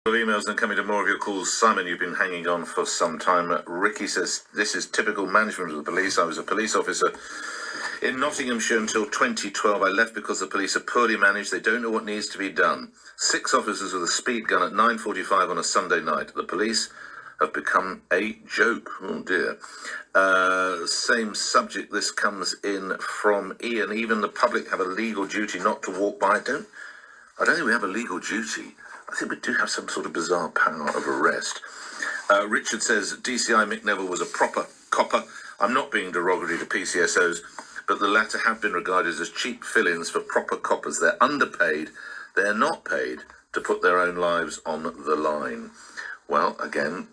Of emails and coming to more of your calls. Simon, you've been hanging on for some time. Ricky says, this is typical management of the police. I was a police officer in Nottinghamshire until 2012. I left because the police are poorly managed. They don't know what needs to be done. 6 officers with a speed gun at 9:45 on a Sunday night. The police have become a joke. Oh dear. Same subject. This comes in from Ian. Even the public have a legal duty not to walk by. I don't think we have a legal duty. I think we do have some sort of bizarre power of arrest. Richard says, DCI Mick Neville was a proper copper. I'm not being derogatory to PCSOs, but the latter have been regarded as cheap fill-ins for proper coppers. They're underpaid. They're not paid to put their own lives on the line. Well, again,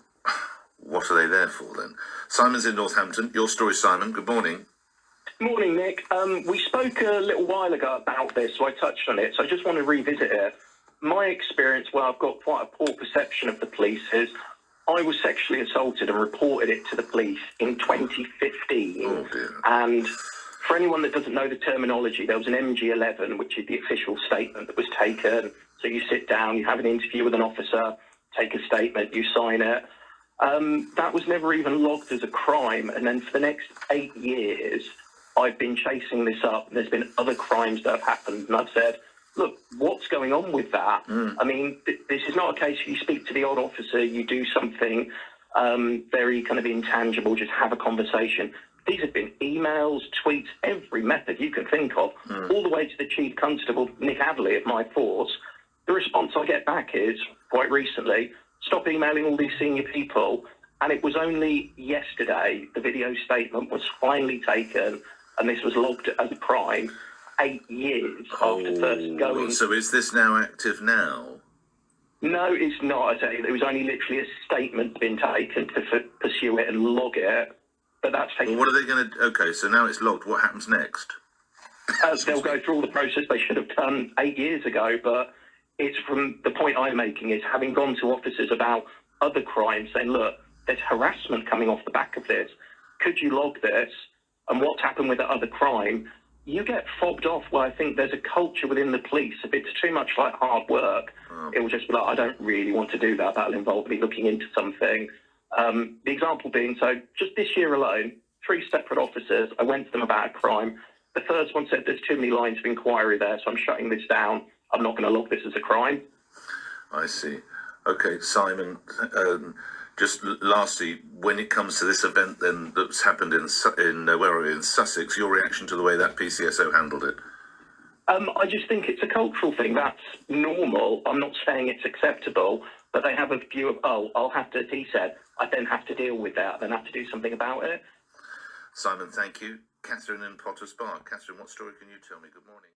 what are they there for then? Simon's in Northampton. Your story, Simon. Good morning. Morning, Nick. We spoke a little while ago about this, so I touched on it. So I just want to revisit it. My experience, well, I've got quite a poor perception of the police, is I was sexually assaulted and reported it to the police in 2015. Oh, dear. And for anyone that doesn't know the terminology, there was an MG11, which is the official statement that was taken. So you sit down, you have an interview with an officer, take a statement, you sign it. That was never even logged as a crime. And then for the next 8 years, I've been chasing this up. And there's been other crimes that have happened. And I've said, look, what's going on with that? I mean, this is not a case where you speak to the odd officer, you do something very kind of intangible, just have a conversation. These have been emails, tweets, every method you can think of, all the way to the Chief Constable Nick Adderley of my force. The response I get back is, quite recently, stop emailing all these senior people. And it was only yesterday the video statement was finally taken and this was logged as a crime 8 years after first going. So is this now active now? No, it's not. I tell you, there was only literally a statement been taken to pursue it and log it. But that's taken. Well, what are they going to... Okay, so now it's logged. What happens next? They'll go through all the process they should have done 8 years ago. But it's from the point I'm making is having gone to officers about other crimes saying, look, there's harassment coming off the back of this. Could you log this? And what's happened with the other crime? You get fobbed off. Well, I think there's a culture within the police. If it's too much like hard work, it will just be like, I don't really want to do that. That'll involve me looking into something. The example being, so just this year alone, 3 separate officers, I went to them about a crime. The first one said there's too many lines of inquiry there, so I'm shutting this down. I'm not going to log this as a crime. I see. Okay, Simon, just lastly, when it comes to this event then that's happened in Sussex, your reaction to the way that PCSO handled it? I just think it's a cultural thing. That's normal. I'm not saying it's acceptable, but they have a view of, oh, I'll have to, he said, I then have to deal with that, I then have to do something about it. Simon, thank you. Catherine in Potters Bar. Catherine, what story can you tell me? Good morning.